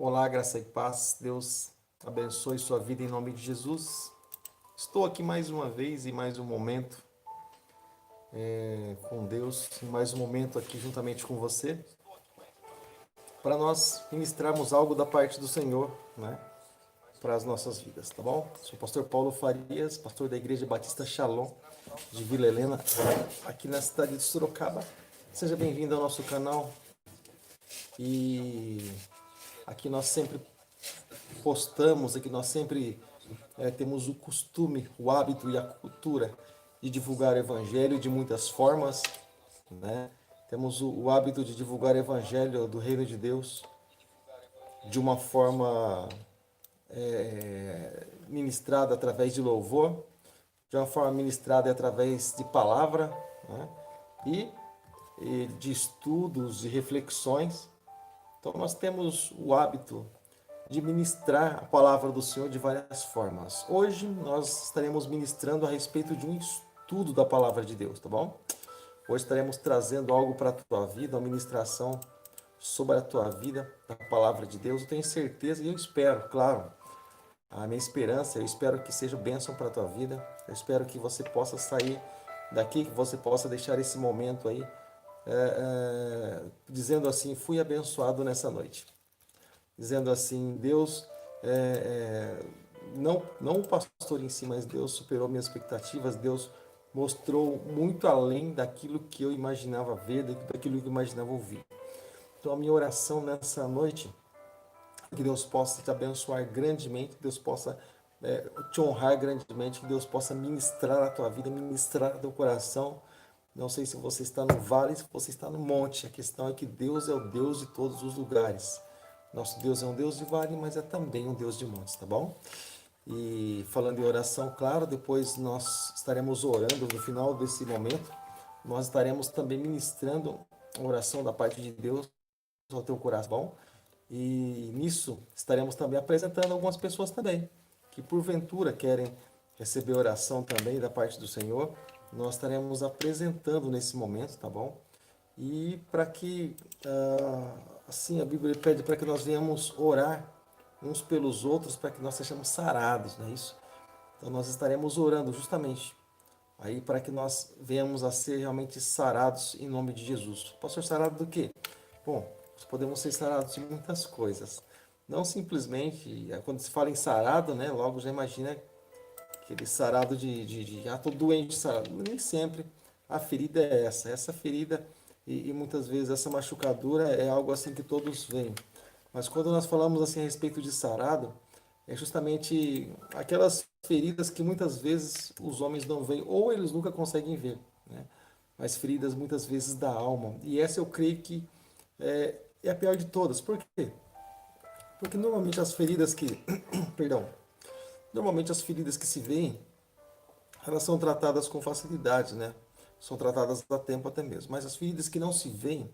Olá, graça e paz. Deus abençoe sua vida em nome de Jesus. Estou aqui mais uma vez e mais um momento com Deus, e mais um momento aqui juntamente com você, para nós ministrarmos algo da parte do Senhor, né, para as nossas vidas, tá bom? Sou o pastor Paulo Farias, pastor da Igreja Batista Shalom de Vila Helena, aqui na cidade de Sorocaba. Seja bem-vindo ao nosso canal e aqui nós sempre postamos, aqui nós sempre temos o costume, o hábito e a cultura de divulgar o evangelho de muitas formas, né? Temos o hábito de divulgar o evangelho do reino de Deus de uma forma ministrada através de louvor, de uma forma ministrada através de palavra, né? e de estudos, de reflexões. Então nós temos o hábito de ministrar a palavra do Senhor de várias formas. Hoje nós estaremos ministrando a respeito de um estudo da palavra de Deus, tá bom? Hoje estaremos trazendo algo para a tua vida, uma ministração sobre a tua vida, da palavra de Deus. Eu tenho certeza e eu espero, claro, a minha esperança, eu espero que seja bênção para a tua vida. Eu espero que você possa sair daqui, que você possa deixar esse momento aí, dizendo assim, fui abençoado nessa noite. Dizendo assim, Deus, não o pastor em si, mas Deus superou minhas expectativas, Deus mostrou muito além daquilo que eu imaginava ver, daquilo que eu imaginava ouvir. Então a minha oração nessa noite é que Deus possa te abençoar grandemente, que Deus possa te honrar grandemente, que Deus possa ministrar a tua vida, ministrar o teu coração. Não sei se você está no vale, se você está no monte. A questão é que Deus é o Deus de todos os lugares. Nosso Deus é um Deus de vale, mas é também um Deus de montes, tá bom? E falando em oração, claro, depois nós estaremos orando no final desse momento. Nós estaremos também ministrando a oração da parte de Deus ao teu coração. E nisso estaremos também apresentando algumas pessoas também, que porventura querem receber oração também da parte do Senhor. Nós estaremos apresentando nesse momento, tá bom? E para que, assim, a Bíblia pede para que nós venhamos orar uns pelos outros, para que nós sejamos sarados, não é isso? Então nós estaremos orando justamente aí para que nós venhamos a ser realmente sarados em nome de Jesus. Posso ser sarado do quê? Bom, nós podemos ser sarados de muitas coisas. Não simplesmente, quando se fala em sarado, né, logo já imagina aquele sarado tô doente, sarado. Nem sempre a ferida é essa. Essa ferida e muitas vezes essa machucadura é algo assim que todos veem. Mas quando nós falamos assim a respeito de sarado, é justamente aquelas feridas que muitas vezes os homens não veem ou eles nunca conseguem ver, né? Mas feridas muitas vezes da alma. E essa eu creio que é a pior de todas. Por quê? Porque normalmente as feridas que, perdão, normalmente as feridas que se veem, elas são tratadas com facilidade, né? São tratadas a tempo até mesmo. Mas as feridas que não se veem,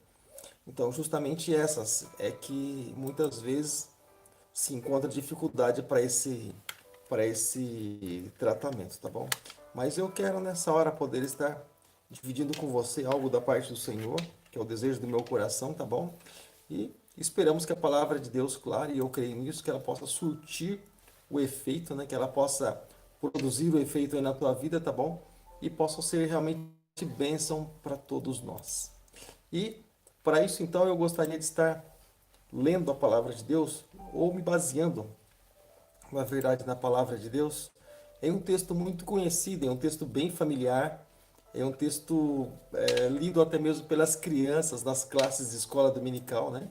então justamente essas é que muitas vezes se encontra dificuldade para esse tratamento, tá bom? Mas eu quero nessa hora poder estar dividindo com você algo da parte do Senhor, que é o desejo do meu coração, tá bom? E esperamos que a palavra de Deus, claro, e eu creio nisso, que ela possa surtir o efeito, né? Que ela possa produzir o efeito aí na tua vida, tá bom? E possa ser realmente bênção para todos nós. E para isso, então, eu gostaria de estar lendo a palavra de Deus ou me baseando, na verdade, na palavra de Deus. É um texto muito conhecido, é um texto bem familiar, é um texto lido até mesmo pelas crianças nas classes de escola dominical, né?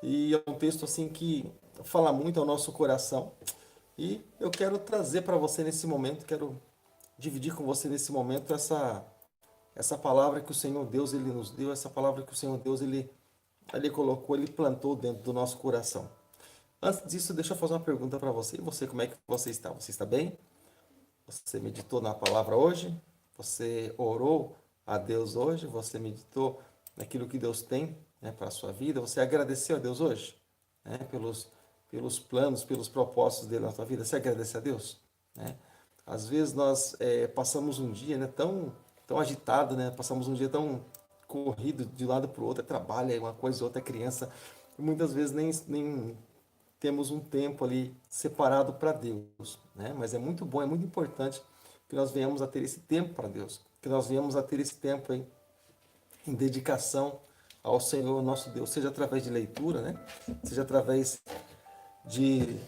E é um texto assim que fala muito ao nosso coração. E eu quero trazer para você nesse momento, quero dividir com você nesse momento essa palavra que o Senhor Deus ele nos deu, essa palavra que o Senhor Deus ele colocou, ele plantou dentro do nosso coração. Antes disso, deixa eu fazer uma pergunta para você. Você, como é que você está? Você está bem? Você meditou na palavra hoje? Você orou a Deus hoje? Você meditou naquilo que Deus tem, né, para a sua vida? Você agradeceu a Deus hoje, né, pelos planos, pelos propósitos dele na sua vida? Você agradece a Deus, né? Às vezes nós passamos um dia, né, tão agitado, né? Passamos um dia tão corrido de um lado para o outro, é trabalho, é uma coisa, outra é criança. E muitas vezes nem temos um tempo ali separado para Deus, né? Mas é muito bom, é muito importante que nós venhamos a ter esse tempo para Deus, que nós venhamos a ter esse tempo aí em dedicação ao Senhor nosso Deus, seja através de leitura, né? Seja através de,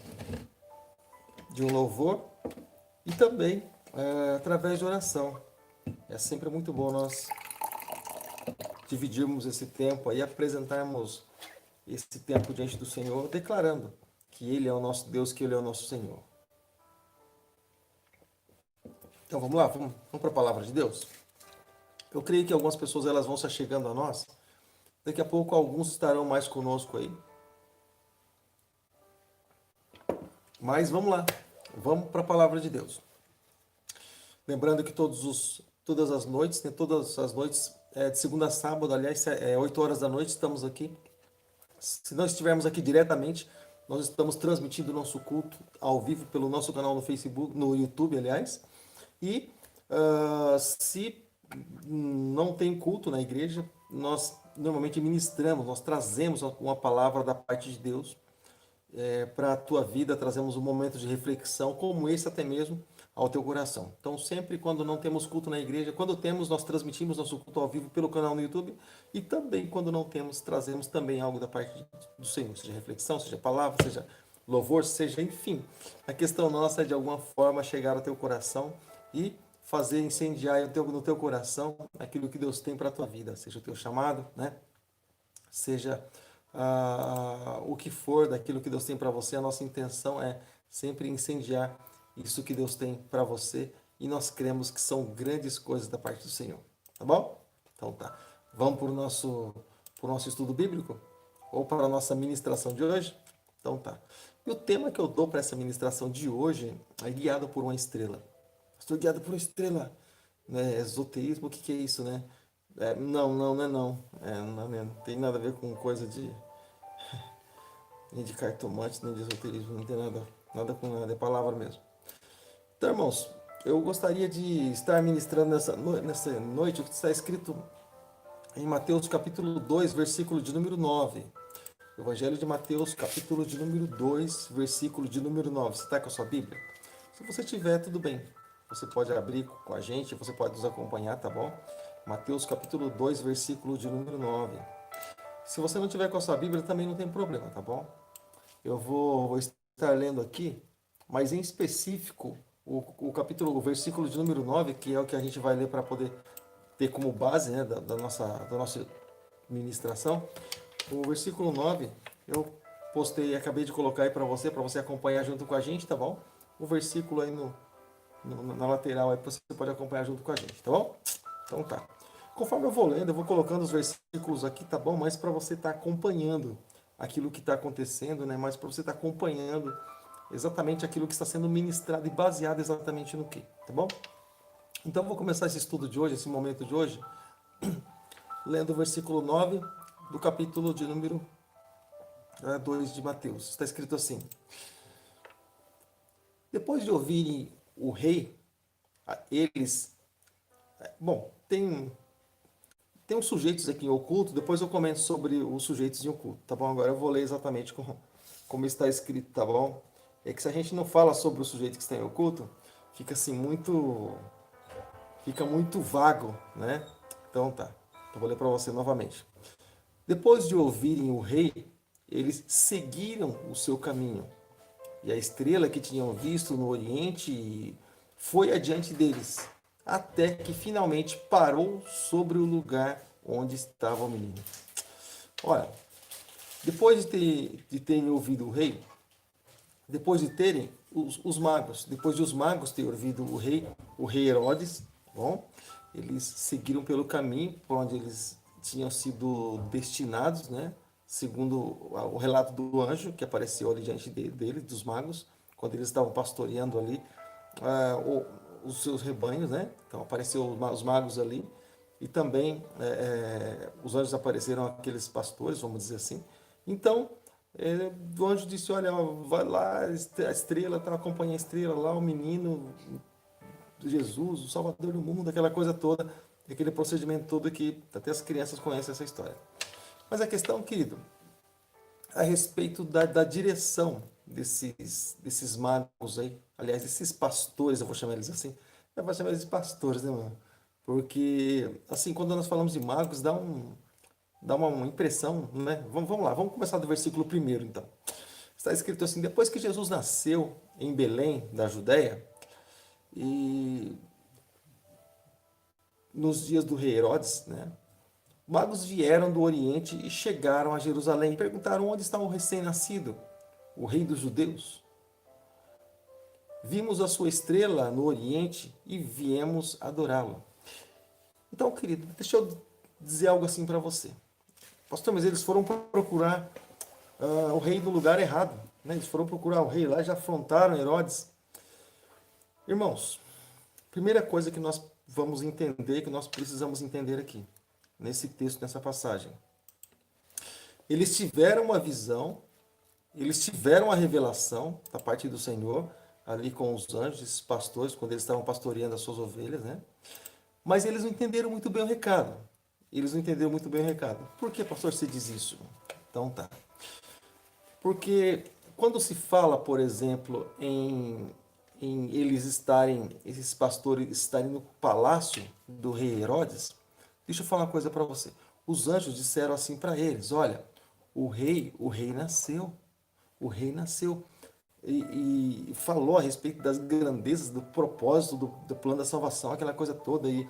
de um louvor e também através de oração. É sempre muito bom nós dividirmos esse tempo aí, apresentarmos esse tempo diante do Senhor, declarando que Ele é o nosso Deus, que Ele é o nosso Senhor. Então vamos lá, vamos para a palavra de Deus? Eu creio que algumas pessoas elas vão se chegando a nós. Daqui a pouco alguns estarão mais conosco aí. Mas vamos lá, vamos para a palavra de Deus. Lembrando que todas as noites, né, todas as noites, de segunda a sábado, aliás, 8 horas da noite, estamos aqui. Se não estivermos aqui diretamente, nós estamos transmitindo o nosso culto ao vivo pelo nosso canal no Facebook, no YouTube, aliás. E se não tem culto na igreja, nós normalmente ministramos, nós trazemos uma palavra da parte de Deus para a tua vida, trazemos um momento de reflexão, como esse até mesmo, ao teu coração. Então, sempre quando não temos culto na igreja, quando temos, nós transmitimos nosso culto ao vivo pelo canal no YouTube, e também quando não temos, trazemos também algo da parte do Senhor, seja reflexão, seja palavra, seja louvor, seja, enfim. A questão nossa é de alguma forma chegar ao teu coração e fazer incendiar no teu coração aquilo que Deus tem para a tua vida, seja o teu chamado, né? Seja o que for daquilo que Deus tem para você, a nossa intenção é sempre incendiar isso que Deus tem para você e nós cremos que são grandes coisas da parte do Senhor, tá bom? Então tá, vamos para o nosso estudo bíblico? Ou para a nossa ministração de hoje? Então tá. E o tema que eu dou para essa ministração de hoje é guiado por uma estrela. Estou guiado por uma estrela, né? Esoterismo, o que que é isso, né? Não é não. Não tem nada a ver com coisa nem de cartomante, nem de esoterismo, não tem nada com nada, é palavra mesmo. Então, irmãos, eu gostaria de estar ministrando nessa noite o que está escrito em Mateus capítulo 2, versículo de número 9. Evangelho de Mateus, capítulo de número 2, versículo de número 9. Você está com a sua Bíblia? Se você tiver, tudo bem. Você pode abrir com a gente, você pode nos acompanhar, tá bom? Mateus capítulo 2, versículo de número 9. Se você não tiver com a sua Bíblia, também não tem problema, tá bom? Eu vou estar lendo aqui, mas em específico, o versículo de número 9, que é o que a gente vai ler para poder ter como base, né, da nossa ministração. O versículo 9, eu postei, acabei de colocar aí para você acompanhar junto com a gente, tá bom? O versículo aí na lateral, aí você pode acompanhar junto com a gente, tá bom? Então tá. Conforme eu vou lendo, eu vou colocando os versículos aqui, tá bom? Mas para você estar acompanhando aquilo que está acontecendo, né? Mas para você estar acompanhando exatamente aquilo que está sendo ministrado e baseado exatamente no que, tá bom? Então eu vou começar esse estudo de hoje, esse momento de hoje, lendo o versículo 9 do capítulo de número 2 de Mateus. Está escrito assim: depois de ouvirem o rei, eles... Bom, tem uns sujeitos aqui em oculto, depois eu comento sobre os sujeitos em oculto, tá bom? Agora eu vou ler exatamente como está escrito, tá bom? É que se a gente não fala sobre o sujeito que está em oculto, fica assim fica muito vago, né? Então tá, eu vou ler para você novamente. Depois de ouvirem o rei, eles seguiram o seu caminho. E a estrela que tinham visto no oriente foi adiante deles, até que finalmente parou sobre o lugar onde estava o menino. Olha, depois de terem ouvido o rei, depois de terem os magos, depois de os magos terem ouvido o rei Herodes, bom, eles seguiram pelo caminho por onde eles tinham sido destinados, né? Segundo o relato do anjo que apareceu ali diante deles, dos magos, quando eles estavam pastoreando ali os seus rebanhos, né? Então apareceu os magos ali e também os anjos apareceram aqueles pastores, vamos dizer assim. Então o anjo disse: olha, vai lá, a estrela, tá, acompanha a estrela lá, o menino, Jesus, o Salvador do mundo, aquela coisa toda, aquele procedimento todo que até as crianças conhecem essa história. Mas a questão, querido, a respeito da direção desses magos aí, aliás, esses pastores, eu vou chamar eles assim, eu vou chamar eles de pastores, né, mano? Porque, assim, quando nós falamos de magos, dá uma impressão, né? Vamos lá, vamos começar do versículo primeiro, então. Está escrito assim: depois que Jesus nasceu em Belém, da Judéia, e nos dias do rei Herodes, né? Magos vieram do Oriente e chegaram a Jerusalém e perguntaram: onde está o recém-nascido, o rei dos judeus? Vimos a sua estrela no Oriente e viemos adorá-lo. Então, querido, deixa eu dizer algo assim para você. Pastor, mas eles foram procurar o rei no lugar errado, né? Eles foram procurar o rei lá, já afrontaram Herodes. Irmãos, primeira coisa que nós vamos entender, que nós precisamos entender aqui, nesse texto, nessa passagem. Eles tiveram uma visão, eles tiveram a revelação da parte do Senhor, ali com os anjos, esses pastores, quando eles estavam pastoreando as suas ovelhas, né? Mas eles não entenderam muito bem o recado. Eles não entenderam muito bem o recado. Por que, pastor, você diz isso? Então tá. Porque quando se fala, por exemplo, em eles estarem, esses pastores estarem no palácio do rei Herodes, deixa eu falar uma coisa para você. Os anjos disseram assim para eles: olha, o rei nasceu, o rei nasceu. E falou a respeito das grandezas, do propósito, do plano da salvação, aquela coisa toda, e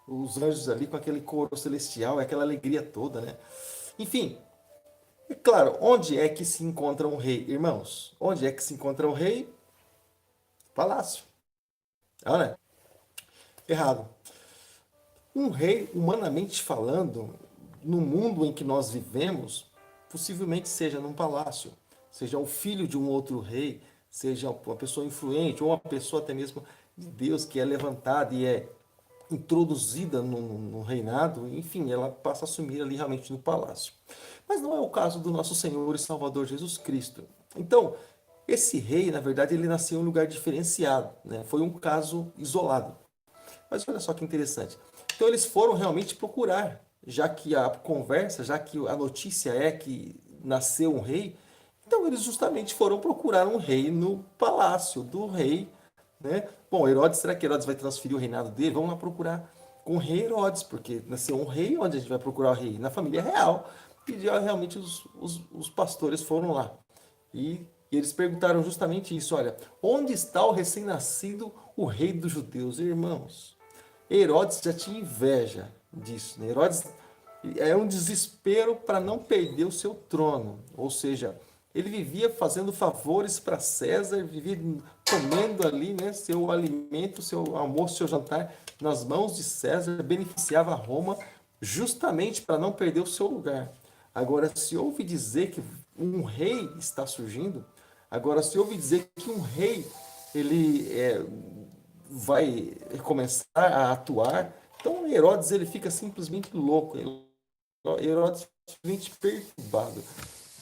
os anjos ali com aquele coro celestial, aquela alegria toda, né? Enfim, é claro, onde é que se encontra um rei, irmãos? Onde é que se encontra um rei? Palácio. Ah, né? Errado. Um rei, humanamente falando, no mundo em que nós vivemos, possivelmente seja num palácio, seja o filho de um outro rei, seja uma pessoa influente, ou uma pessoa até mesmo de Deus que é levantada e é introduzida no reinado, enfim, ela passa a assumir ali realmente no palácio. Mas não é o caso do nosso Senhor e Salvador Jesus Cristo. Então, esse rei, na verdade, ele nasceu em um lugar diferenciado, né? Foi um caso isolado. Mas olha só que interessante. Então eles foram realmente procurar, já que a conversa, já que a notícia é que nasceu um rei, então eles justamente foram procurar um rei no palácio do rei, né? Bom, Herodes, será que Herodes vai transferir o reinado dele? Vamos lá procurar com o rei Herodes, porque nasceu um rei, onde a gente vai procurar o rei? Na família real. E realmente os pastores foram lá. E eles perguntaram justamente isso: olha, onde está o recém-nascido, o rei dos judeus? Irmãos, Herodes já tinha inveja disso, né? Herodes é um desespero para não perder o seu trono, ou seja, ele vivia fazendo favores para César, vivia comendo ali, né, seu alimento, seu almoço, seu jantar nas mãos de César, beneficiava Roma justamente para não perder o seu lugar. Agora, se ouve dizer que um rei está surgindo, agora se ouve dizer que um rei ele vai começar a atuar, então Herodes ele fica simplesmente louco, Herodes simplesmente perturbado.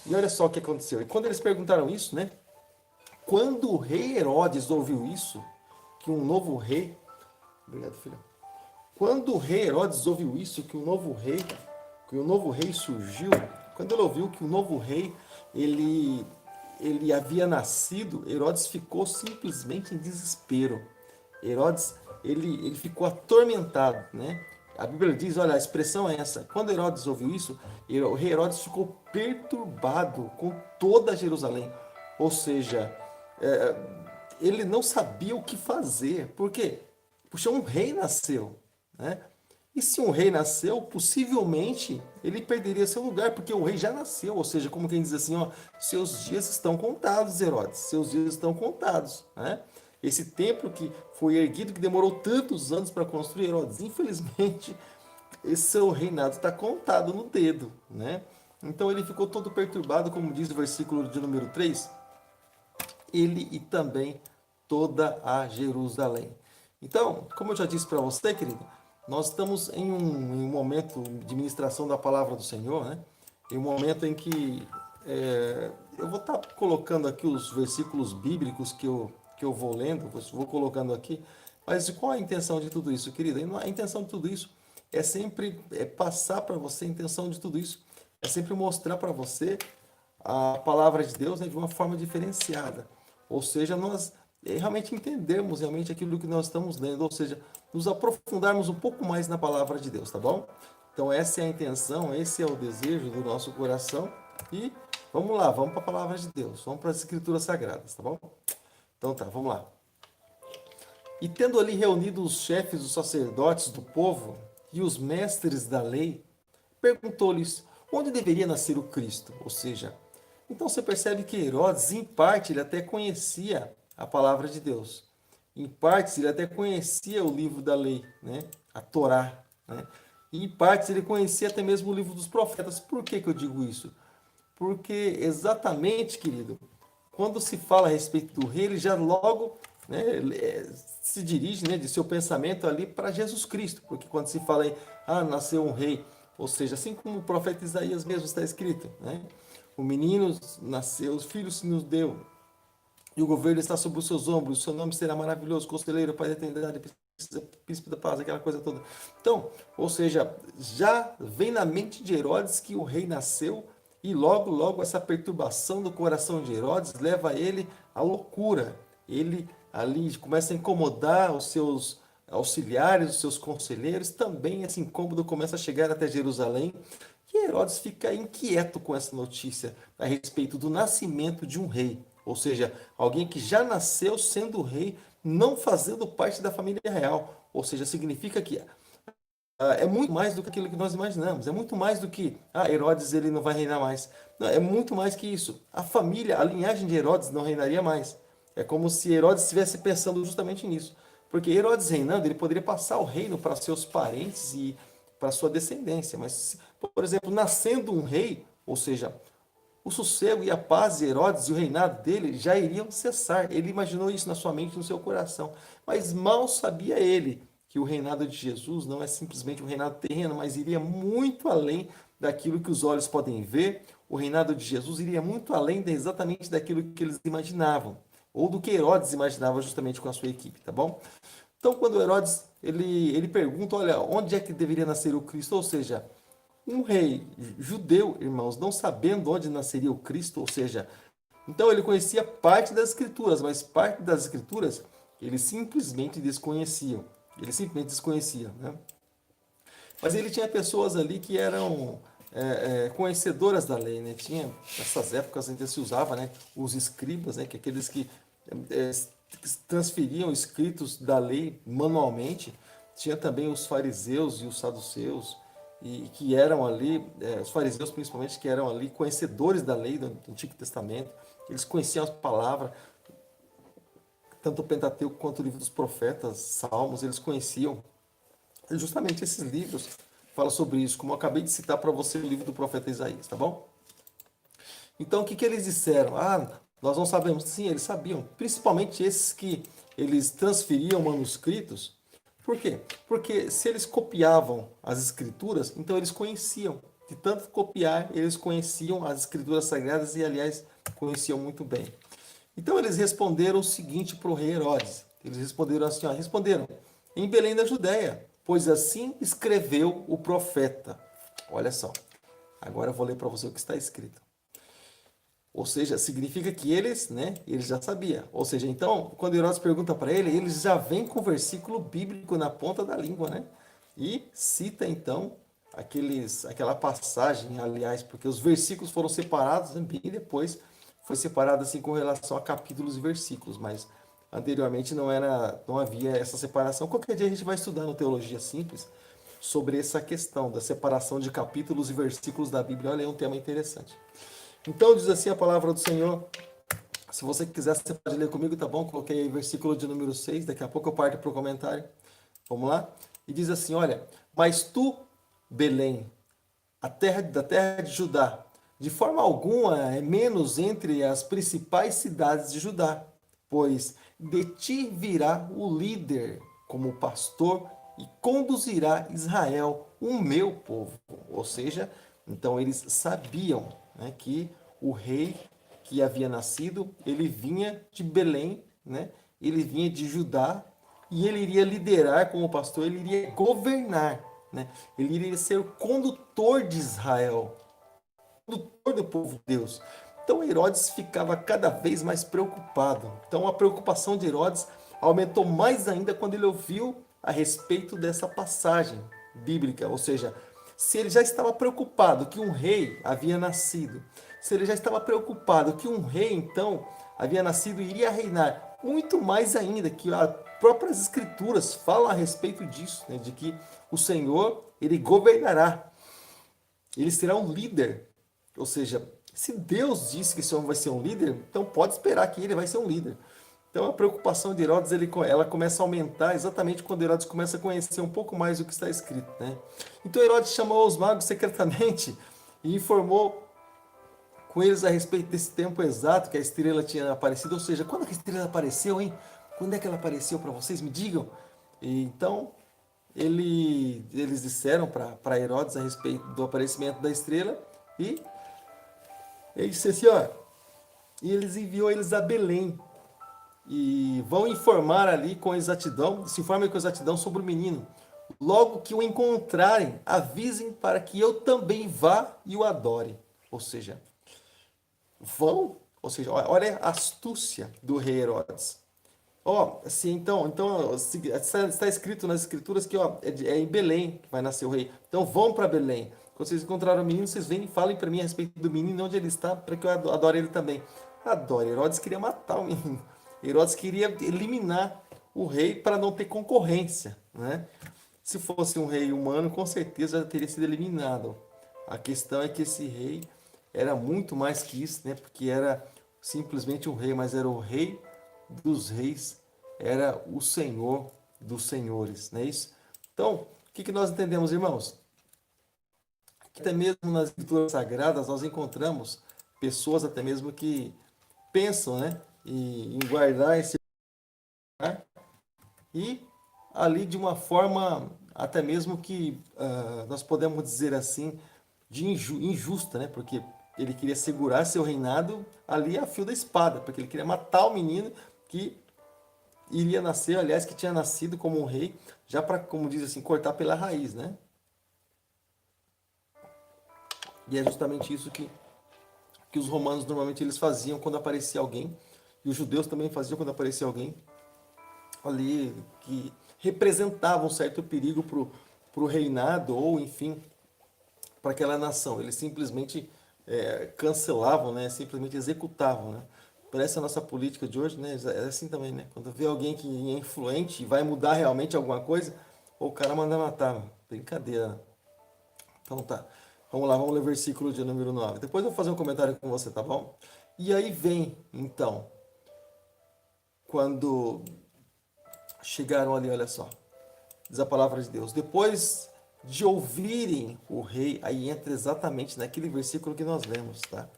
E olha só o que aconteceu. E quando eles perguntaram isso, né? Quando o rei Herodes ouviu isso, que um novo rei, obrigado, filho. Quando o rei Herodes ouviu isso, que um novo rei surgiu, quando ele ouviu que o novo rei ele havia nascido, Herodes ficou simplesmente em desespero. Herodes ele ficou atormentado, né? A Bíblia diz, olha, a expressão é essa. Quando Herodes ouviu isso, o rei Herodes ficou perturbado com toda Jerusalém. Ou seja, ele não sabia o que fazer. Por quê? Puxa, um rei nasceu, né? E se um rei nasceu, possivelmente ele perderia seu lugar, porque o rei já nasceu. Ou seja, como quem diz assim, ó, seus dias estão contados, Herodes, seus dias estão contados, né? Esse templo que foi erguido, que demorou tantos anos para construir, Herodes, infelizmente, esse seu reinado está contado no dedo, né? Então ele ficou todo perturbado, como diz o versículo de número 3, ele e também toda a Jerusalém. Então, como eu já disse para você, querido, nós estamos em um momento de ministração da palavra do Senhor, né? Em um momento em que eu vou estar colocando aqui os versículos bíblicos que eu vou lendo, vou colocando aqui, mas qual a intenção de tudo isso, querida? A intenção de tudo isso é sempre passar para você, a intenção de tudo isso é sempre mostrar para você a palavra de Deus, né, de uma forma diferenciada. Ou seja, nós realmente entendermos realmente aquilo que nós estamos lendo, ou seja, nos aprofundarmos um pouco mais na palavra de Deus, tá bom? Então essa é a intenção, esse é o desejo do nosso coração e vamos lá, vamos para a palavra de Deus, vamos para as escrituras sagradas, tá bom? Então tá, vamos lá. E tendo ali reunido os chefes dos sacerdotes do povo e os mestres da lei, perguntou-lhes onde deveria nascer o Cristo, ou seja, então você percebe que Herodes, em parte, ele até conhecia a palavra de Deus. Em partes, ele até conhecia o livro da lei, né? A Torá. Né? E em partes, ele conhecia até mesmo o livro dos profetas. Por que, que eu digo isso? Porque exatamente, querido, quando se fala a respeito do rei, ele já logo, né, se dirige, né, de seu pensamento ali para Jesus Cristo. Porque quando se fala em, nasceu um rei, ou seja, assim como o profeta Isaías mesmo está escrito, né? O menino nasceu, os filhos se nos deu, e o governo está sobre os seus ombros, o seu nome será maravilhoso, conselheiro, pai da eternidade, príncipe da paz, aquela coisa toda. Então, ou seja, já vem na mente de Herodes que o rei nasceu, e logo, logo essa perturbação do coração de Herodes leva ele à loucura. Ele ali começa a incomodar os seus auxiliares, os seus conselheiros, também esse incômodo começa a chegar até Jerusalém, e Herodes fica inquieto com essa notícia a respeito do nascimento de um rei, ou seja, alguém que já nasceu sendo rei, não fazendo parte da família real. Ou seja, significa que é muito mais do que aquilo que nós imaginamos. É muito mais do que Herodes ele não vai reinar mais. Não, é muito mais que isso. A família, a linhagem de Herodes não reinaria mais. É como se Herodes estivesse pensando justamente nisso. Porque Herodes reinando, ele poderia passar o reino para seus parentes e para sua descendência. Mas, por exemplo, nascendo um rei, ou seja, o sossego e a paz de Herodes e o reinado dele já iriam cessar. Ele imaginou isso na sua mente e no seu coração. Mas mal sabia ele que o reinado de Jesus não é simplesmente um reinado terreno, mas iria muito além daquilo que os olhos podem ver. O reinado de Jesus iria muito além exatamente daquilo que eles imaginavam, ou do que Herodes imaginava justamente com a sua equipe, tá bom? Então, quando Herodes ele pergunta, olha, onde é que deveria nascer o Cristo? Ou seja, um rei judeu, irmãos, não sabendo onde nasceria o Cristo, ou seja, então ele conhecia parte das escrituras, mas parte das escrituras ele simplesmente desconhecia. Ele simplesmente desconhecia, né? Mas ele tinha pessoas ali que eram conhecedoras da lei, né? Tinha, nessas épocas ainda se usava, né? Os escribas, né? Que aqueles que é, transferiam escritos da lei manualmente. Tinha também os fariseus e os saduceus, e que eram ali, os fariseus principalmente, que eram ali conhecedores da lei do Antigo Testamento. Eles conheciam a palavra, tanto o Pentateuco quanto o livro dos profetas, Salmos, eles conheciam. E justamente esses livros falam sobre isso, como eu acabei de citar para você o livro do profeta Isaías, tá bom? Então, o que que eles disseram? Nós não sabemos. Sim, eles sabiam. Principalmente esses que eles transferiam manuscritos. Por quê? Porque se eles copiavam as escrituras, então eles conheciam. De tanto copiar, eles conheciam as escrituras sagradas e, aliás, conheciam muito bem. Então eles responderam o seguinte para o rei Herodes. Eles responderam assim, responderam, em Belém da Judéia, pois assim escreveu o profeta. Olha só, agora eu vou ler para você o que está escrito. Ou seja, significa que eles, né, eles já sabiam. Ou seja, então, quando Herodes pergunta para ele, eles já vêm com o versículo bíblico na ponta da língua, né? E cita então aquela passagem, aliás, porque os versículos foram separados bem depois, foi separado assim com relação a capítulos e versículos, mas anteriormente não havia essa separação. Qualquer dia a gente vai estudar no Teologia Simples sobre essa questão da separação de capítulos e versículos da Bíblia. Olha, é um tema interessante. Então diz assim a palavra do Senhor. Se você quiser, você pode ler comigo, tá bom? Coloquei aí versículo de número 6, daqui a pouco eu parto para o comentário. Vamos lá? E diz assim, olha, mas tu, Belém, da terra de Judá, de forma alguma é menos entre as principais cidades de Judá, pois de ti virá o líder como pastor e conduzirá Israel, o meu povo. Ou seja, então eles sabiam, né, que o rei que havia nascido, ele vinha de Belém, né? Ele vinha de Judá e ele iria liderar como pastor, ele iria governar, né? Ele iria ser o condutor de Israel, condutor do povo de Deus. Então Herodes ficava cada vez mais preocupado. Então a preocupação de Herodes aumentou mais ainda quando ele ouviu a respeito dessa passagem bíblica, ou seja, se ele já estava preocupado que um rei havia nascido, se ele já estava preocupado que um rei então havia nascido e iria reinar, muito mais ainda que as próprias escrituras falam a respeito disso, né, de que o Senhor, ele governará, ele será um líder, ou seja, se Deus disse que esse homem vai ser um líder, então pode esperar que ele vai ser um líder. Então a preocupação de Herodes ela começa a aumentar exatamente quando Herodes começa a conhecer um pouco mais do que está escrito, né? Então Herodes chamou os magos secretamente e informou com eles a respeito desse tempo exato que a estrela tinha aparecido. Ou seja, quando a estrela apareceu, hein? Quando é que ela apareceu para vocês? Me digam. E, então eles disseram para Herodes a respeito do aparecimento da estrela e ele disse assim, ó, e eles enviou eles a Belém e vão informar ali com exatidão, se informem com exatidão sobre o menino. Logo que o encontrarem, avisem para que eu também vá e o adore. Ou seja, vão, ou seja, olha a astúcia do rei Herodes. Ó, assim, então está escrito nas escrituras que ó, é em Belém que vai nascer o rei. Então vão para Belém. Quando vocês encontrarem o menino, vocês vêm e falem para mim a respeito do menino, onde ele está, para que eu adore ele também. Adore. Herodes queria matar o menino. Herodes queria eliminar o rei para não ter concorrência, né? Se fosse um rei humano, com certeza já teria sido eliminado. A questão é que esse rei era muito mais que isso, né? Porque era simplesmente um rei, mas era o rei dos reis, era o Senhor dos senhores, não é isso? Então, o que nós entendemos, irmãos? Até mesmo nas escrituras sagradas nós encontramos pessoas até mesmo que pensam, né, em guardar esse lugar e ali de uma forma até mesmo que nós podemos dizer assim de injusta, né, porque ele queria segurar seu reinado ali a fio da espada, porque ele queria matar o menino que iria nascer, aliás, que tinha nascido como um rei, já para, como diz assim, cortar pela raiz, né? E é justamente isso que os romanos normalmente eles faziam quando aparecia alguém, e os judeus também faziam quando aparecia alguém ali que representava um certo perigo para o reinado, ou enfim, para aquela nação. Eles simplesmente cancelavam, né? Simplesmente executavam, né? Parece a nossa política de hoje, né? É assim também, né? Quando vê alguém que é influente e vai mudar realmente alguma coisa, o cara manda matar, mano. Brincadeira, né? Então tá. Vamos lá, vamos ler o versículo de número 9. Depois eu vou fazer um comentário com você, tá bom? E aí vem, então, quando chegaram ali, olha só, diz a palavra de Deus. Depois de ouvirem o rei, aí entra exatamente naquele versículo que nós lemos, tá?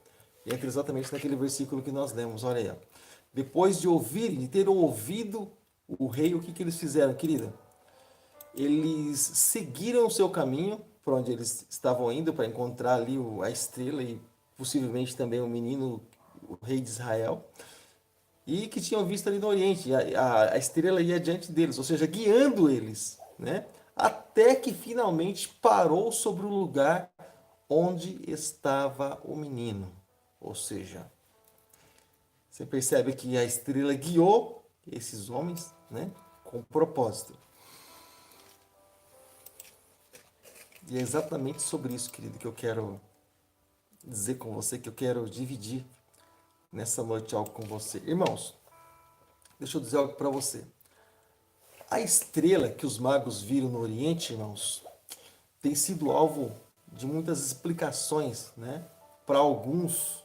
Entra exatamente naquele versículo que nós lemos, olha aí. Ó. Depois de ouvirem, de ter ouvido o rei, o que eles fizeram, querida? Eles seguiram o seu caminho, para onde eles estavam indo, para encontrar ali a estrela e possivelmente também o menino, o rei de Israel, e que tinham visto ali no Oriente. A estrela ia diante deles, ou seja, guiando eles, né? Até que finalmente parou sobre o lugar onde estava o menino. Ou seja, você percebe que a estrela guiou esses homens, né, com propósito. E é exatamente sobre isso, querido, que eu quero dizer com você, que eu quero dividir nessa noite algo com você. Irmãos, deixa eu dizer algo para você. A estrela que os magos viram no Oriente, irmãos, tem sido alvo de muitas explicações, né, para alguns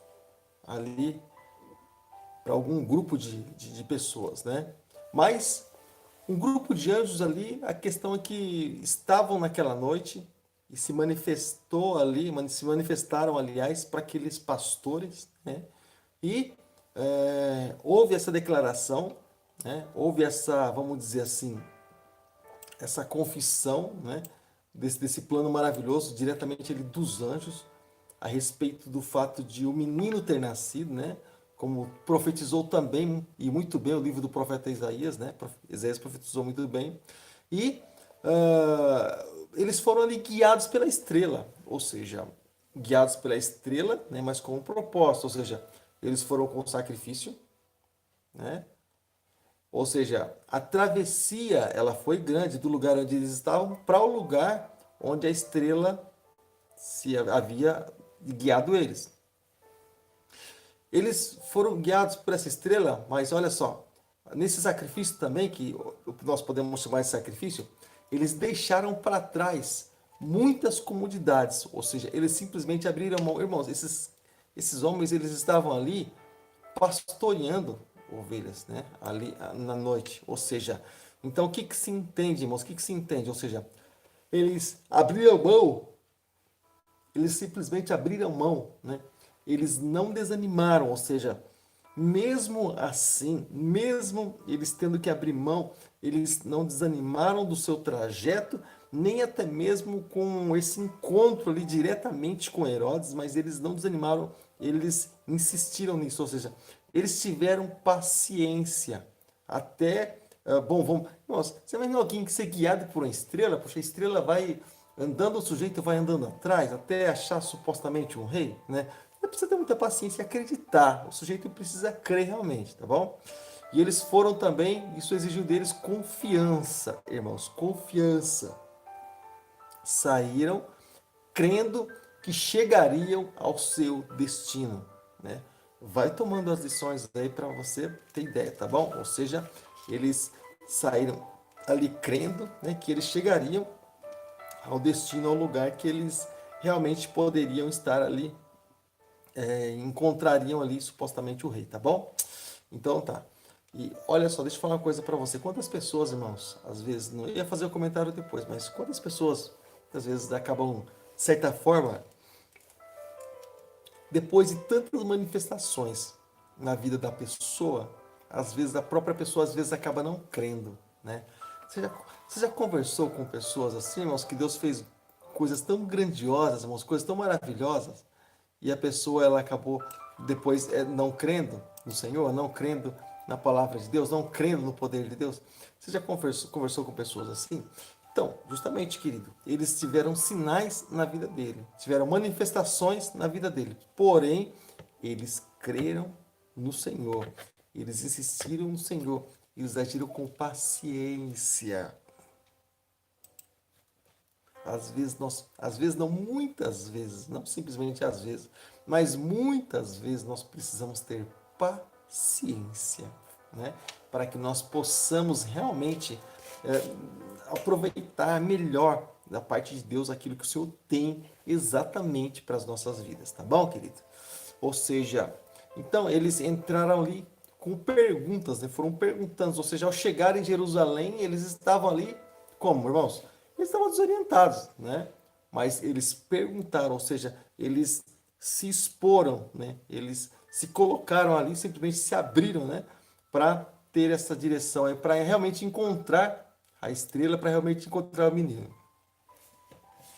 ali, para algum grupo de pessoas, né? Mas um grupo de anjos ali, a questão é que estavam naquela noite e se manifestou ali, se manifestaram, aliás, para aqueles pastores, né? E houve essa declaração, né? Houve essa, vamos dizer assim, essa confissão, né? Desse plano maravilhoso, diretamente ali dos anjos, a respeito do fato de o menino ter nascido, né? Como profetizou também, e muito bem, o livro do profeta Isaías, né? Isaías profetizou muito bem. E eles foram ali guiados pela estrela, ou seja, guiados pela estrela, né, mas com um propósito, ou seja, eles foram com sacrifício, né? Ou seja, a travessia ela foi grande do lugar onde eles estavam para o lugar onde a estrela se havia guiado eles. Eles foram guiados por essa estrela, mas olha só, nesse sacrifício também, que nós podemos chamar de sacrifício, eles deixaram para trás muitas comodidades, ou seja, eles simplesmente abriram mão. Irmãos, esses homens, eles estavam ali pastoreando ovelhas, né? Ali na noite, ou seja, então o que que se entende, irmãos? O que que se entende? Ou seja, eles abriram mão, eles simplesmente abriram mão, né? Eles não desanimaram, ou seja, mesmo assim, mesmo eles tendo que abrir mão, eles não desanimaram do seu trajeto, nem até mesmo com esse encontro ali diretamente com Herodes, mas eles não desanimaram, eles insistiram nisso, ou seja, eles tiveram paciência até, bom, vamos, nossa, você imagina alguém que ser guiado por uma estrela, poxa, a estrela vai andando, o sujeito vai andando atrás até achar supostamente um rei, né? Você precisa ter muita paciência e acreditar. O sujeito precisa crer realmente, tá bom? E eles foram também, isso exigiu deles confiança, irmãos, confiança. Saíram crendo que chegariam ao seu destino, né? Vai tomando as lições aí para você ter ideia, tá bom? Ou seja, eles saíram ali crendo, né, que eles chegariam ao destino, ao lugar que eles realmente poderiam estar ali, encontrariam ali supostamente o rei, tá bom? Então tá. E olha só, deixa eu falar uma coisa para você. Quantas pessoas, irmãos, às vezes, não ia fazer o comentário depois, mas quantas pessoas, às vezes, acabam, de certa forma, depois de tantas manifestações na vida da pessoa, às vezes a própria pessoa às vezes acaba não crendo, né? Você já conversou com pessoas assim, irmãos, que Deus fez coisas tão grandiosas, irmãos, coisas tão maravilhosas, e a pessoa ela acabou depois não crendo no Senhor, não crendo na palavra de Deus, não crendo no poder de Deus? Você já conversou com pessoas assim? Então, justamente, querido, eles tiveram sinais na vida dele, tiveram manifestações na vida dele, porém, eles creram no Senhor, eles insistiram no Senhor, eles agiram com paciência. Às vezes não, muitas vezes, não simplesmente às vezes, mas muitas vezes nós precisamos ter paciência, né? Para que nós possamos realmente aproveitar melhor da parte de Deus aquilo que o Senhor tem exatamente para as nossas vidas, tá bom, querido? Ou seja, então eles entraram ali com perguntas, né? Foram perguntando, ou seja, ao chegar em Jerusalém, eles estavam ali, como, irmãos? Eles estavam desorientados, né? Mas eles perguntaram, ou seja, eles se exporam, né? Eles se colocaram ali, simplesmente se abriram, né? Para ter essa direção aí, para realmente encontrar a estrela, para realmente encontrar o menino.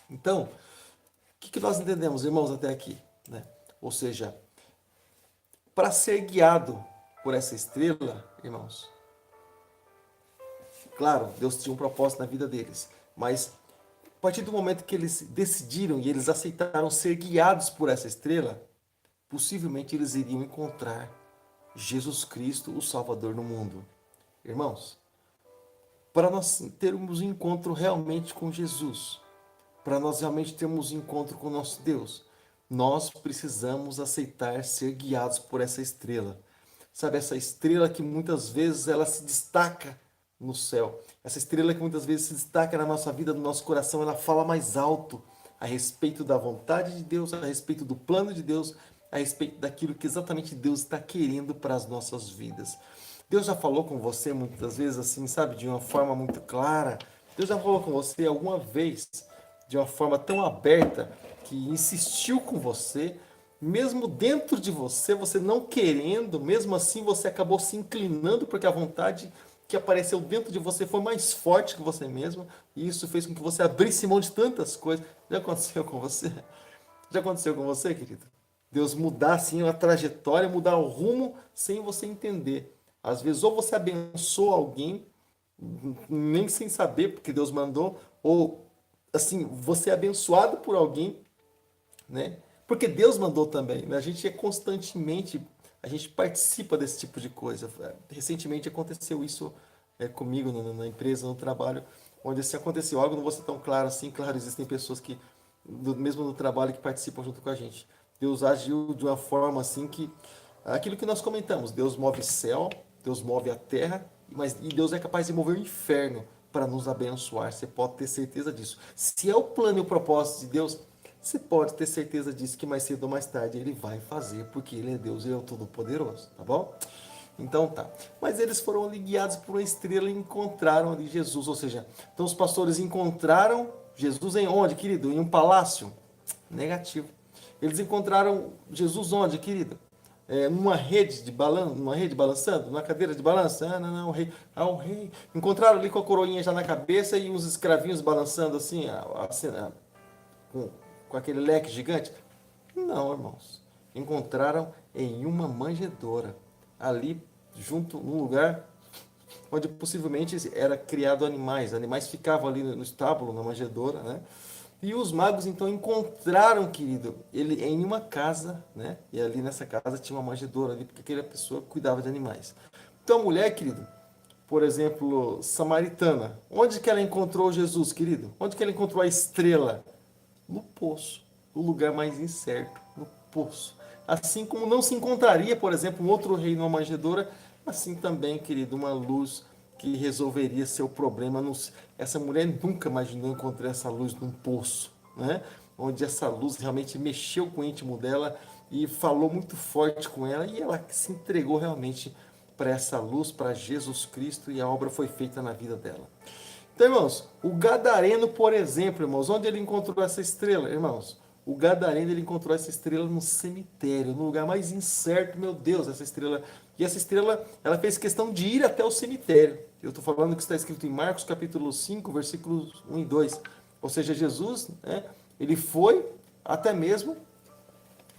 Então, o que nós entendemos, irmãos, até aqui, né? Ou seja, para ser guiado por essa estrela, irmãos, claro, Deus tinha um propósito na vida deles, mas a partir do momento que eles decidiram e eles aceitaram ser guiados por essa estrela, possivelmente eles iriam encontrar Jesus Cristo, o Salvador no mundo. Irmãos, para nós termos um encontro realmente com Jesus, para nós realmente termos um encontro com o nosso Deus, nós precisamos aceitar ser guiados por essa estrela. Sabe, essa estrela que muitas vezes ela se destaca no céu. Essa estrela que muitas vezes se destaca na nossa vida, no nosso coração, ela fala mais alto a respeito da vontade de Deus, a respeito do plano de Deus, a respeito daquilo que exatamente Deus está querendo para as nossas vidas. Deus já falou com você muitas vezes assim, sabe, de uma forma muito clara. Deus já falou com você alguma vez de uma forma tão aberta que insistiu com você, mesmo dentro de você, você não querendo, mesmo assim você acabou se inclinando porque a vontade que apareceu dentro de você foi mais forte que você mesmo, e isso fez com que você abrisse mão de tantas coisas. Já aconteceu com você? Já aconteceu com você, querido? Deus mudar assim a trajetória, mudar o rumo sem você entender. Às vezes, ou você abençoa alguém, nem sem saber, porque Deus mandou, ou assim, você é abençoado por alguém né? Porque Deus mandou também, né? A gente é constantemente, a gente participa desse tipo de coisa. Recentemente aconteceu isso comigo na empresa, no trabalho, onde se aconteceu algo, não vou ser tão claro assim, claro, existem pessoas que, mesmo no trabalho, que participam junto com a gente. Deus agiu de uma forma assim que, aquilo que nós comentamos, Deus move o céu, Deus move a terra, e Deus é capaz de mover o inferno para nos abençoar. Você pode ter certeza disso. Se é o plano e o propósito de Deus, você pode ter certeza disso que mais cedo ou mais tarde ele vai fazer, porque ele é Deus, ele é o Todo-Poderoso, tá bom? Então tá. Mas eles foram ali guiados por uma estrela e encontraram ali Jesus, ou seja, então os pastores encontraram Jesus em onde, querido? Em um palácio? Negativo. Eles encontraram Jesus onde, querido? Numa rede de numa rede balançando, numa cadeira de balança? Ah, não, não, o rei. Ah, o rei. Encontraram ali com a coroinha já na cabeça e os escravinhos balançando assim, com, com aquele leque gigante? Não, irmãos. Encontraram em uma manjedoura, ali junto, num lugar onde possivelmente era criado animais. Animais ficavam ali no estábulo, na manjedoura, né? E os magos então encontraram, querido, ele em uma casa, né? E ali nessa casa tinha uma manjedoura ali, porque aquela pessoa cuidava de animais. Então a mulher, querido, por exemplo, samaritana, onde que ela encontrou Jesus, querido? Onde que ela encontrou a estrela? No poço, no lugar mais incerto, no poço. Assim como não se encontraria, por exemplo, um outro rei numa manjedoura, assim também, querido, uma luz que resolveria seu problema. Essa mulher nunca imaginou encontrar essa luz num poço, né? Onde essa luz realmente mexeu com o íntimo dela e falou muito forte com ela, e ela se entregou realmente para essa luz, para Jesus Cristo, e a obra foi feita na vida dela. Então, irmãos, o Gadareno, por exemplo, irmãos, onde ele encontrou essa estrela, irmãos? O Gadareno, ele encontrou essa estrela no cemitério, no lugar mais incerto, meu Deus, essa estrela. E essa estrela, ela fez questão de ir até o cemitério. Eu estou falando que está escrito em Marcos capítulo 5, versículos 1 e 2. Ou seja, Jesus, né, ele foi até mesmo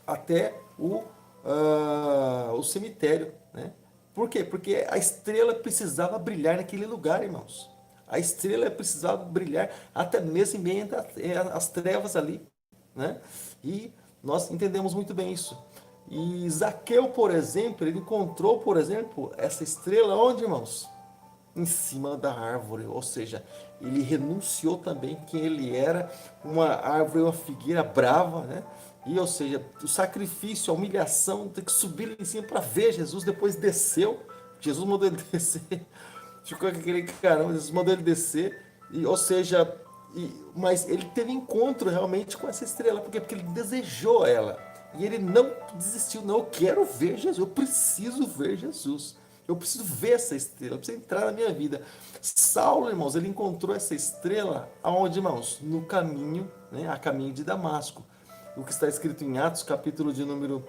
até o cemitério, né? Por quê? Porque a estrela precisava brilhar naquele lugar, irmãos. A estrela precisava brilhar até mesmo em meio às trevas ali, né? E nós entendemos muito bem isso. E Zaqueu, por exemplo, ele encontrou, por exemplo, essa estrela onde, irmãos? Em cima da árvore, ou seja, ele renunciou também quem ele era, uma árvore, uma figueira brava, né? E, ou seja, o sacrifício, a humilhação, ter que subir lá em cima para ver Jesus, depois desceu, Jesus mandou ele descer, ficou com aquele caramba, Jesus mandou ele descer, e, ou seja, mas ele teve encontro realmente com essa estrela, porque ele desejou ela, e ele não desistiu, não, eu quero ver Jesus, eu preciso ver Jesus. Eu preciso ver essa estrela, precisa entrar na minha vida. Saulo, irmãos, ele encontrou essa estrela aonde, irmãos? No caminho, né, a caminho de Damasco. O que está escrito em Atos, capítulo de número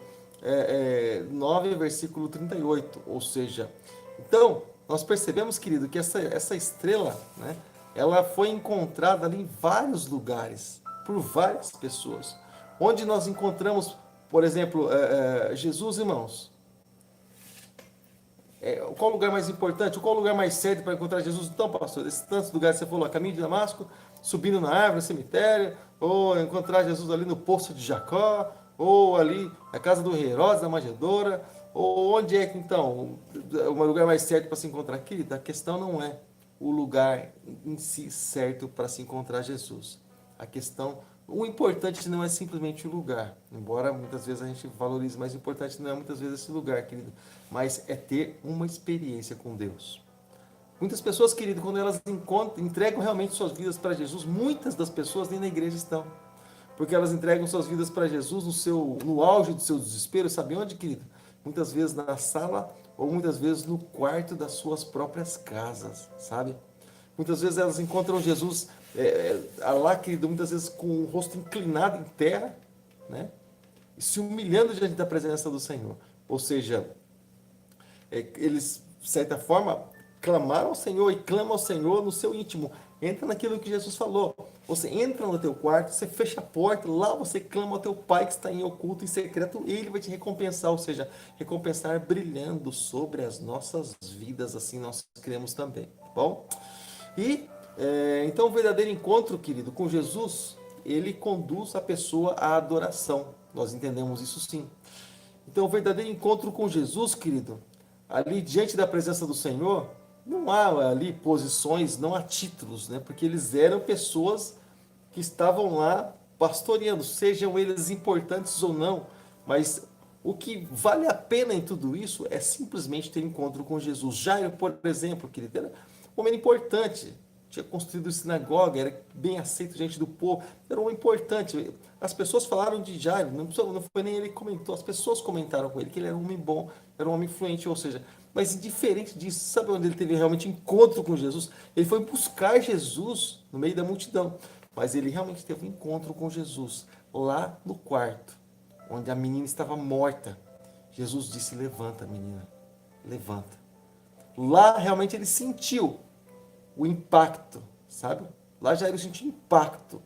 9, versículo 38. Ou seja, então, nós percebemos, querido, que essa estrela, né, ela foi encontrada ali em vários lugares, por várias pessoas. Onde nós encontramos, por exemplo, Jesus, irmãos, qual o lugar mais importante? Qual o lugar mais certo para encontrar Jesus? Então, pastor, esses tantos lugares que você falou, caminho de Damasco, subindo na árvore, no cemitério, ou encontrar Jesus ali no poço de Jacó, ou ali na casa do rei Herodes, da manjedoura, ou onde é que então o lugar mais certo para se encontrar? Querida, a questão não é o lugar em si certo para se encontrar Jesus. A questão, o importante não é simplesmente o lugar, embora muitas vezes a gente valorize, mas o importante não é muitas vezes esse lugar, querido, mas é ter uma experiência com Deus. Muitas pessoas, querido, quando elas entregam realmente suas vidas para Jesus, muitas das pessoas nem na igreja estão, porque elas entregam suas vidas para Jesus no auge do seu desespero, sabe onde, querido? Muitas vezes na sala ou muitas vezes no quarto das suas próprias casas, sabe? Muitas vezes elas encontram Jesus lá, querido, muitas vezes com o rosto inclinado em terra, né? E se humilhando diante da presença do Senhor. Ou seja, eles, de certa forma, clamaram ao Senhor e clamam ao Senhor no seu íntimo. Entra naquilo que Jesus falou. Você entra no teu quarto, você fecha a porta, lá você clama ao teu Pai que está em oculto, em secreto, e Ele vai te recompensar, ou seja, recompensar brilhando sobre as nossas vidas, assim nós queremos também, tá bom? E, então, o verdadeiro encontro, querido, com Jesus ele conduz a pessoa à adoração. Nós entendemos isso sim. Então, o verdadeiro encontro com Jesus, querido, ali diante da presença do Senhor, não há ali posições, não há títulos, né? Porque eles eram pessoas que estavam lá pastoreando, sejam eles importantes ou não, mas o que vale a pena em tudo isso é simplesmente ter encontro com Jesus. Jairo, por exemplo, querido, era um homem importante, tinha construído sinagoga, era bem aceito diante do povo, era um homem importante. As pessoas falaram de Jairo, não foi nem ele que comentou, as pessoas comentaram com ele que ele era um homem bom, era um homem influente, ou seja, mas diferente disso, sabe onde ele teve realmente encontro com Jesus? Ele foi buscar Jesus no meio da multidão, mas ele realmente teve um encontro com Jesus lá no quarto, onde a menina estava morta. Jesus disse: levanta, menina, levanta. Lá realmente ele sentiu o impacto, sabe? Lá já ele sentiu o impacto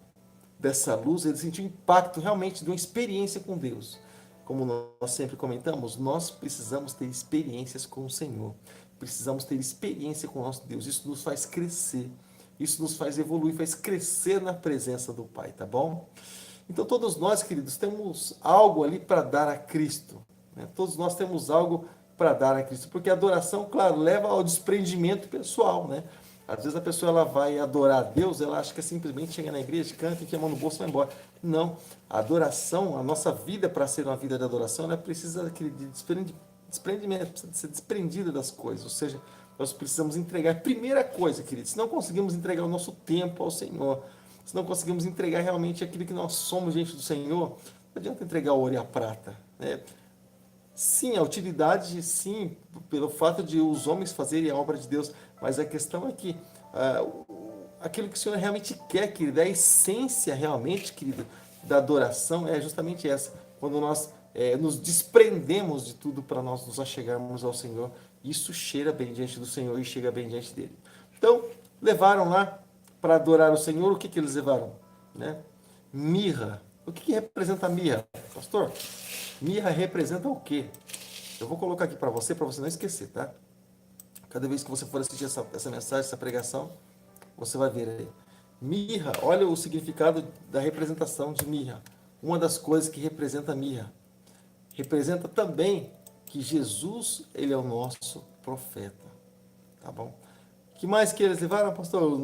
dessa luz, ele sentiu o impacto realmente de uma experiência com Deus. Como nós sempre comentamos, nós precisamos ter experiências com o Senhor. Precisamos ter experiência com o nosso Deus. Isso nos faz crescer. Isso nos faz evoluir, faz crescer na presença do Pai, tá bom? Então todos nós, queridos, temos algo ali para dar a Cristo, né? Todos nós temos algo para dar a Cristo, porque a adoração, claro, leva ao desprendimento pessoal, né? Às vezes a pessoa ela vai adorar a Deus, ela acha que é simplesmente chegar na igreja, canta, enfia a mão no bolso e vai embora. Não, a adoração, a nossa vida para ser uma vida de adoração, ela precisa de desprendimento, precisa de ser desprendida das coisas, ou seja, nós precisamos entregar. Primeira coisa, queridos, se não conseguimos entregar o nosso tempo ao Senhor, se não conseguimos entregar realmente aquilo que nós somos diante do Senhor, não adianta entregar o ouro e a prata, né? Sim, a utilidade, sim, pelo fato de os homens fazerem a obra de Deus, mas a questão é que aquilo que o Senhor realmente quer, querido, a essência realmente, querido, da adoração é justamente essa, quando nós nos desprendemos de tudo para nós nos achegarmos ao Senhor, isso cheira bem diante do Senhor e chega bem diante dele. Então, levaram lá para adorar o Senhor, o que que eles levaram? Né? Mirra. O que que representa a mirra, pastor? Mirra representa o quê? Eu vou colocar aqui para você não esquecer, tá? Cada vez que você for assistir essa mensagem, essa pregação, você vai ver aí. Mirra, olha o significado da representação de mirra. Uma das coisas que representa a mirra. Representa também que Jesus, ele é o nosso profeta. Tá bom? O que mais que eles levaram, pastor,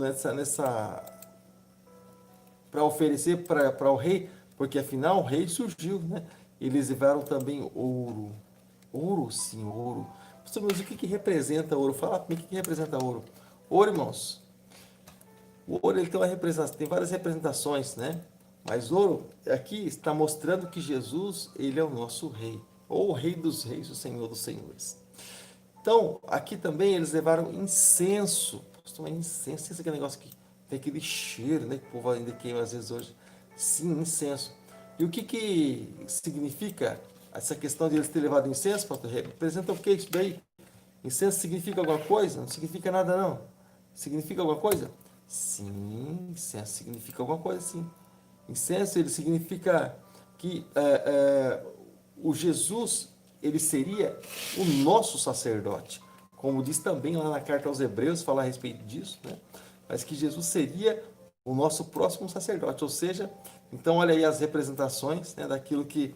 para oferecer para o rei? Porque afinal o rei surgiu, né? Eles levaram também ouro. Ouro, sim, ouro. Pastor, mas o que que representa ouro? Fala para mim o que que representa ouro. Ouro, irmãos. O ouro ele tem uma representação, tem várias representações, né? Mas ouro aqui está mostrando que Jesus, ele é o nosso rei, ou o rei dos reis, o Senhor dos senhores. Então, aqui também eles levaram incenso. Pastor, incenso, esse negócio que tem aquele cheiro, né? Que o povo ainda queima às vezes hoje. Sim, incenso. E o que que significa essa questão de eles terem levado incenso, pastor? Representa o que isso daí? Incenso significa alguma coisa? Não significa nada, não. Significa alguma coisa? Sim, incenso significa alguma coisa, sim. Incenso, ele significa que o Jesus, ele seria o nosso sacerdote. Como diz também lá na carta aos Hebreus, fala a respeito disso, né? Mas que Jesus seria o nosso próximo sacerdote. Ou seja, então olha aí as representações, né, daquilo que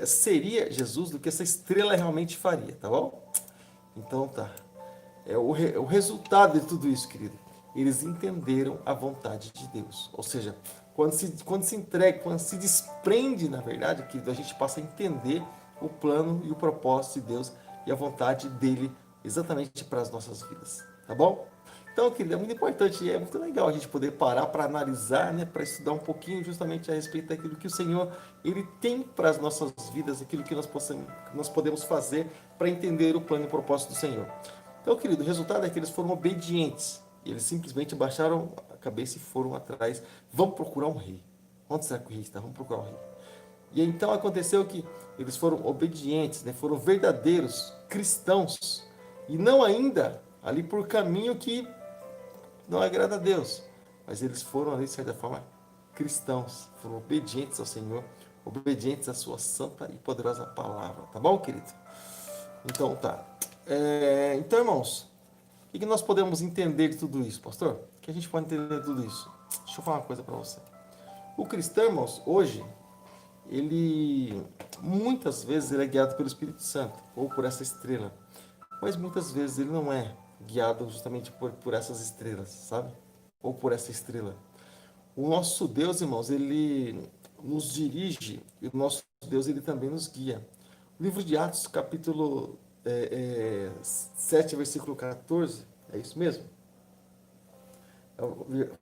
seria Jesus, do que essa estrela realmente faria, tá bom? Então tá. O resultado de tudo isso, querido, eles entenderam a vontade de Deus. Ou seja, quando se entrega, quando se desprende, na verdade, querido, a gente passa a entender o plano e o propósito de Deus e a vontade dele exatamente para as nossas vidas. Tá bom? Então, querido, é muito importante e é muito legal a gente poder parar para analisar, né, para estudar um pouquinho justamente a respeito daquilo que o Senhor ele tem para as nossas vidas, aquilo que nós podemos fazer para entender o plano e o propósito do Senhor. Então, querido, o resultado é que eles foram obedientes. Eles simplesmente abaixaram a cabeça e foram atrás. Vamos procurar um rei. Onde será que o rei está? Vamos procurar um rei. E então aconteceu que eles foram obedientes, né? Foram verdadeiros cristãos. E não ainda ali por caminho que não agrada a Deus. Mas eles foram ali, de certa forma, cristãos. Foram obedientes ao Senhor, obedientes à sua santa e poderosa palavra. Tá bom, querido? Então tá. Então, irmãos, o que nós podemos entender de tudo isso, pastor? O que a gente pode entender de tudo isso? Deixa eu falar uma coisa para você. O cristão, irmãos, hoje, ele muitas vezes ele é guiado pelo Espírito Santo, ou por essa estrela. Mas muitas vezes ele não é guiado justamente por essas estrelas, sabe? Ou por essa estrela. O nosso Deus, irmãos, ele nos dirige e o nosso Deus, ele também nos guia. O livro de Atos, capítulo 7, versículo 14, é isso mesmo?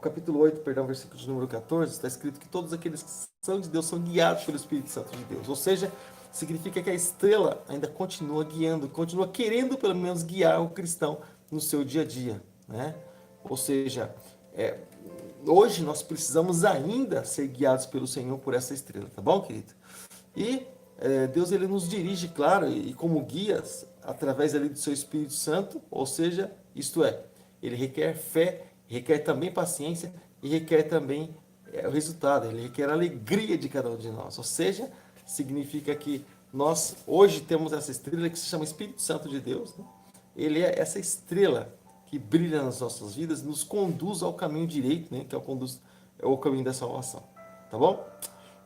Capítulo 8, perdão, versículo de número 14, está escrito que todos aqueles que são de Deus são guiados pelo Espírito Santo de Deus. Ou seja, significa que a estrela ainda continua guiando, continua querendo pelo menos guiar o cristão no seu dia a dia, né? Ou seja, é, hoje nós precisamos ainda ser guiados pelo Senhor por essa estrela, tá bom, querido? E Deus ele nos dirige, claro, e como guias, através ali do seu Espírito Santo, ou seja, isto é, ele requer fé, requer também paciência e requer também o resultado, ele requer a alegria de cada um de nós. Ou seja, significa que nós hoje temos essa estrela que se chama Espírito Santo de Deus, né? Ele é essa estrela que brilha nas nossas vidas, nos conduz ao caminho direito, né? Que é o caminho da salvação. Tá bom?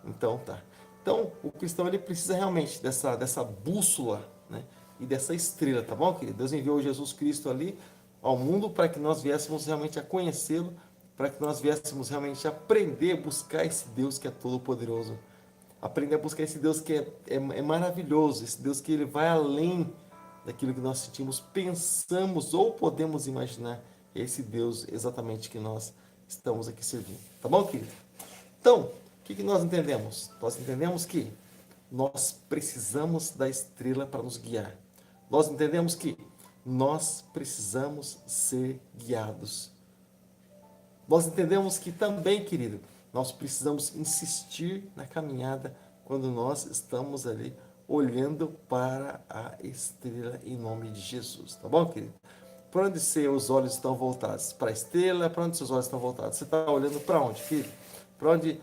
Então tá. Então o cristão ele precisa realmente dessa bússola, né? E dessa estrela, tá bom, querido? Deus enviou Jesus Cristo ali ao mundo para que nós viéssemos realmente a conhecê-lo, para que nós viéssemos realmente a aprender a buscar esse Deus que é todo-poderoso. Aprender a buscar esse Deus que é maravilhoso, esse Deus que ele vai além daquilo que nós sentimos, pensamos ou podemos imaginar. Esse Deus exatamente que nós estamos aqui servindo. Tá bom, querido? Então, o que nós entendemos? Nós entendemos que nós precisamos da estrela para nos guiar. Nós entendemos que nós precisamos ser guiados. Nós entendemos que também, querido, nós precisamos insistir na caminhada quando nós estamos ali olhando para a estrela em nome de Jesus. Tá bom, querido? Para onde seus olhos estão voltados? Para a estrela? Para onde seus olhos estão voltados? Você está olhando para onde, querido? Para onde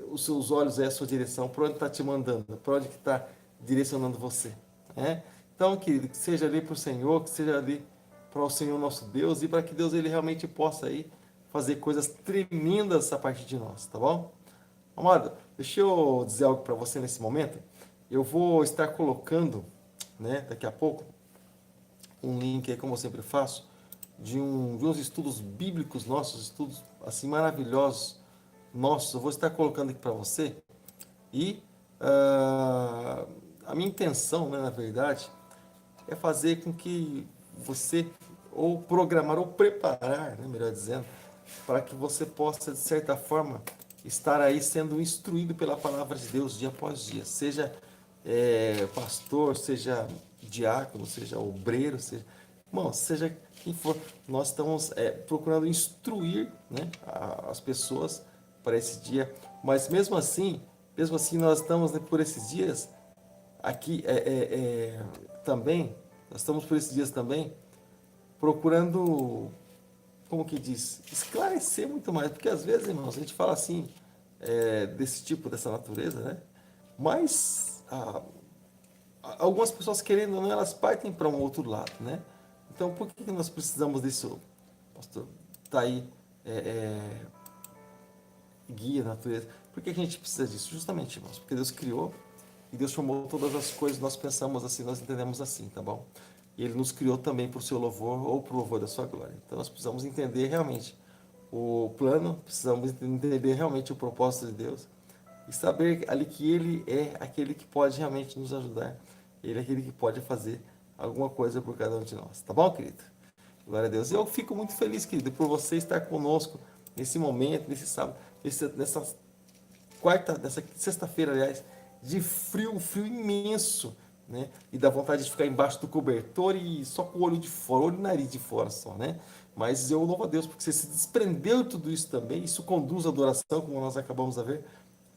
os seus olhos é a sua direção? Para onde está te mandando? Para onde que está direcionando você? Então, querido, que seja ali para o Senhor, que seja ali para o Senhor nosso Deus e para que Deus ele realmente possa aí fazer coisas tremendas a partir de nós, tá bom? Amado, deixa eu dizer algo para você nesse momento. Eu vou estar colocando, né, daqui a pouco, um link aí, como eu sempre faço, de uns estudos bíblicos nossos, estudos assim maravilhosos nossos. Eu vou estar colocando aqui para você e a minha intenção, né, na verdade, é fazer com que você ou programar ou preparar, né, melhor dizendo, para que você possa de certa forma estar aí sendo instruído pela palavra de Deus dia após dia, seja pastor, seja diácono, seja obreiro, seja, irmão, seja quem for, nós estamos procurando instruir, né, as pessoas para esse dia, mas mesmo assim nós estamos, né, por esses dias aqui também, nós estamos por esses dias também procurando, como que diz, esclarecer muito mais, porque às vezes, irmãos, a gente fala assim, desse tipo, dessa natureza, né? Mas algumas pessoas querendo ou não, elas partem para um outro lado, né? Então, por que nós precisamos disso, pastor? Tá aí, guia, natureza. Por que a gente precisa disso? Justamente, irmãos, porque Deus criou e Deus formou todas as coisas, nós pensamos assim, nós entendemos assim, tá bom? E Ele nos criou também para o seu louvor ou para o louvor da sua glória. Então nós precisamos entender realmente o plano, precisamos entender realmente o propósito de Deus e saber ali que Ele é aquele que pode realmente nos ajudar, Ele é aquele que pode fazer alguma coisa por cada um de nós. Tá bom, querido? Glória a Deus. Eu fico muito feliz, querido, por você estar conosco nesse momento, nesse sábado, nessa nessa sexta-feira, aliás, de frio, um frio imenso, né? E dá vontade de ficar embaixo do cobertor e só com o olho de fora, olho e nariz de fora só, né? Mas eu louvo a Deus porque você se desprendeu de tudo isso também, isso conduz à adoração, como nós acabamos de ver,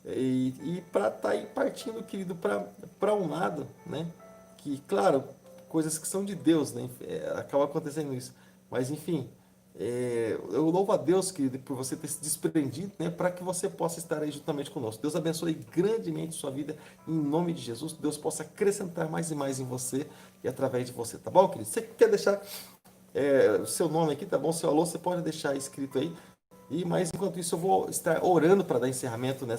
e para estar aí partindo, querido, para um lado, né? Que, claro, coisas que são de Deus, né? Acaba acontecendo isso. Mas, enfim, eu louvo a Deus, querido, por você ter se desprendido, né? Para que você possa estar aí juntamente conosco. Deus abençoe grandemente sua vida, em nome de Jesus. Deus possa acrescentar mais e mais em você e através de você, tá bom, querido? Você quer deixar o seu nome aqui, tá bom? Seu alô, você pode deixar escrito aí. Mas enquanto isso eu vou estar orando para dar encerramento eu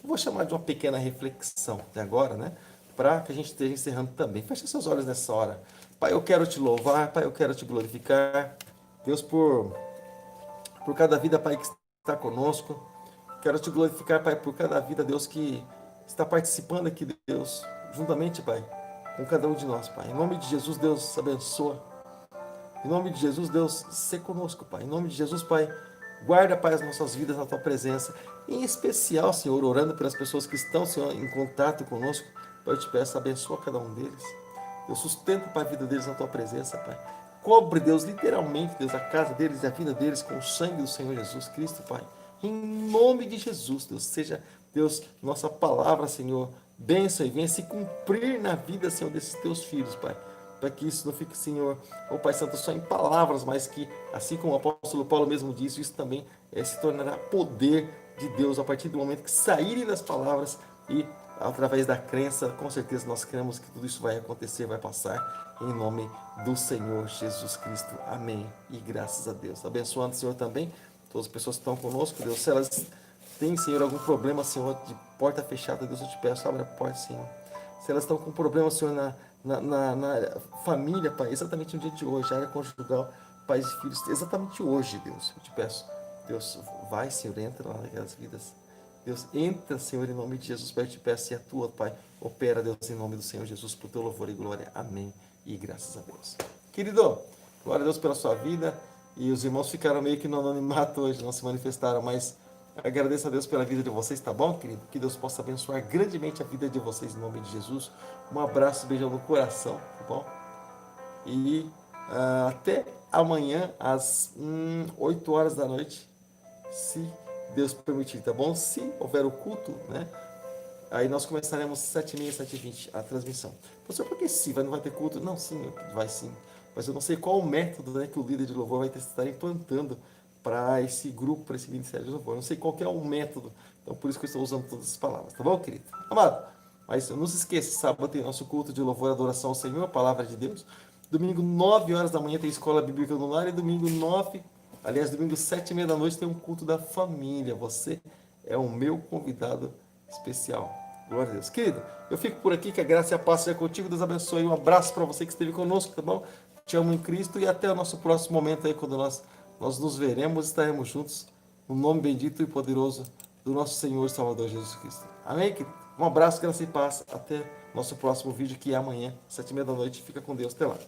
vou chamar de uma pequena reflexão até agora, né? Para que a gente esteja encerrando também. Feche seus olhos nessa hora. Pai, eu quero te louvar, Pai, eu quero te glorificar. Deus, por cada vida, Pai, que está conosco. Quero te glorificar, Pai, por cada vida, Deus, que está participando aqui, Deus, juntamente, Pai, com cada um de nós, Pai. Em nome de Jesus, Deus, abençoa. Em nome de Jesus, Deus, se conosco, Pai. Em nome de Jesus, Pai, guarda, Pai, as nossas vidas na Tua presença. Em especial, Senhor, orando pelas pessoas que estão, Senhor, em contato conosco. Pai, eu te peço, abençoa cada um deles. Deus, sustenta, Pai, a vida deles na Tua presença, Pai. Cobre, Deus, literalmente, Deus, a casa deles e a vida deles com o sangue do Senhor Jesus Cristo, Pai. Em nome de Jesus, Deus, seja, Deus, nossa palavra, Senhor, bênção e venha se cumprir na vida, Senhor, desses Teus filhos, Pai. Para que isso não fique, Senhor, ó Pai Santo, só em palavras, mas que, assim como o apóstolo Paulo mesmo disse, isso também se tornará poder de Deus a partir do momento que saírem das palavras e através da crença, com certeza nós cremos que tudo isso vai acontecer, vai passar, em nome do Senhor Jesus Cristo. Amém. E graças a Deus. Abençoando, Senhor, também todas as pessoas que estão conosco, Deus, se elas têm, Senhor, algum problema, Senhor, de porta fechada, Deus, eu te peço, abre a porta, Senhor. Se elas estão com problema, Senhor, na família, Pai, exatamente no dia de hoje, área conjugal, pais e filhos, exatamente hoje, Deus, eu te peço, Deus, vai, Senhor, entra lá naquelas vidas. Deus, entra, Senhor, em nome de Jesus, Pai, eu te peço, e atua, Pai, opera, Deus, em nome do Senhor Jesus, por teu louvor e glória. Amém. E graças a Deus. Querido, glória a Deus pela sua vida, e os irmãos ficaram meio que no anonimato hoje, não se manifestaram, mas agradeço a Deus pela vida de vocês, tá bom, querido? Que Deus possa abençoar grandemente a vida de vocês, em nome de Jesus. Um abraço, beijão no coração, tá bom? E até amanhã, às 8 horas da noite, se Deus permitir, tá bom? Se houver o culto, né? Aí nós começaremos 7h30, 7h20 a transmissão. Professor, por que sim? Não vai ter culto? Não, sim, vai sim. Mas eu não sei qual o método, né, que o líder de louvor vai estar implantando para esse grupo, para esse ministério de louvor. Eu não sei qual que é o método. Então, por isso que eu estou usando todas as palavras. Tá bom, querido? Amado, mas não se esqueça, sábado tem nosso culto de louvor e adoração ao Senhor, a palavra de Deus. Domingo, 9 horas da manhã, tem escola bíblica no lar. E domingo 7h30 da noite, tem um culto da família. Você é o meu convidado especial. Glória a Deus. Querido, eu fico por aqui, que a graça e a paz seja contigo. Deus abençoe. Um abraço para você que esteve conosco, tá bom? Te amo em Cristo e até o nosso próximo momento aí, quando nós nos veremos e estaremos juntos no nome bendito e poderoso do nosso Senhor e Salvador Jesus Cristo. Amém, querido? Um abraço, graça e paz. Até nosso próximo vídeo, que é amanhã, 7h30 da noite. Fica com Deus. Até lá.